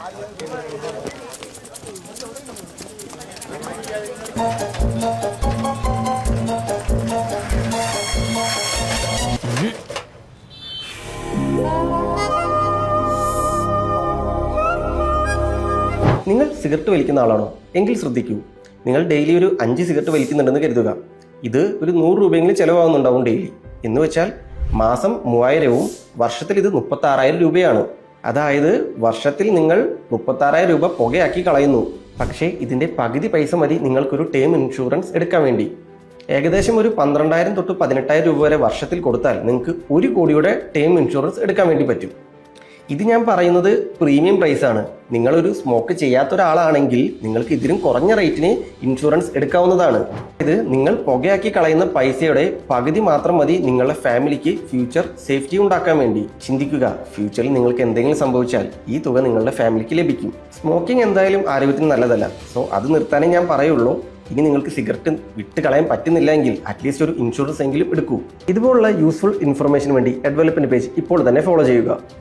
നിങ്ങൾ സിഗരറ്റ് വലിക്കുന്ന ആളാണോ? എങ്കിൽ ശ്രദ്ധിക്കൂ. നിങ്ങൾ ഡെയിലി ഒരു 5 സിഗരറ്റ് വലിക്കുന്നുണ്ടെന്ന് കരുതുക. ഇത് ഒരു 100 രൂപയെങ്കിലും ചിലവാകുന്നുണ്ടാവും ഡെയിലി. എന്ന് വെച്ചാൽ മാസം 3000വും വർഷത്തിൽ ഇത് 36,000 രൂപയാണ്. അതായത് വർഷത്തിൽ നിങ്ങൾ 36,000 രൂപ പുകയാക്കി കളയുന്നു. പക്ഷേ ഇതിൻ്റെ പകുതി പൈസ മതി നിങ്ങൾക്കൊരു ടേം ഇൻഷുറൻസ് എടുക്കാൻ വേണ്ടി. ഏകദേശം ഒരു 12,000 തൊട്ട് 18,000 രൂപ വരെ വർഷത്തിൽ കൊടുത്താൽ നിങ്ങൾക്ക് 1 കോടിയുടെ ടേം ഇൻഷുറൻസ് എടുക്കാൻ വേണ്ടി പറ്റും. ഇത് ഞാൻ പറയുന്നത് പ്രീമിയം പ്രൈസാണ്. നിങ്ങളൊരു സ്മോക്ക് ചെയ്യാത്ത ഒരാളാണെങ്കിൽ നിങ്ങൾക്ക് ഇതിലും കുറഞ്ഞ റേറ്റിന് ഇൻഷുറൻസ് എടുക്കാവുന്നതാണ്. ഇത് നിങ്ങൾ പുകയാക്കി കളയുന്ന പൈസയുടെ പകുതി മാത്രം മതി നിങ്ങളുടെ ഫാമിലിക്ക് ഫ്യൂച്ചർ സേഫ്റ്റി ഉണ്ടാക്കാൻ വേണ്ടി. ചിന്തിക്കുക, ഫ്യൂച്ചറിൽ നിങ്ങൾക്ക് എന്തെങ്കിലും സംഭവിച്ചാൽ ഈ തുക നിങ്ങളുടെ ഫാമിലിക്ക് ലഭിക്കും. സ്മോക്കിംഗ് എന്തായാലും ആരോഗ്യത്തിന് നല്ലതല്ല. സോ അത് നിർത്താനേ ഞാൻ പറയുള്ളൂ. ഇനി നിങ്ങൾക്ക് സിഗരറ്റ് വിട്ട് കളയാൻ പറ്റുന്നില്ല എങ്കിൽ അറ്റ്ലീസ്റ്റ് ഒരു ഇൻഷുറൻസ് എങ്കിലും എടുക്കൂ. ഇതുപോലുള്ള യൂസ്ഫുൾ ഇൻഫർമേഷന് വേണ്ടി എഡ്വലപ്മെന്റ് പേജ് ഇപ്പോൾ തന്നെ ഫോളോ ചെയ്യുക.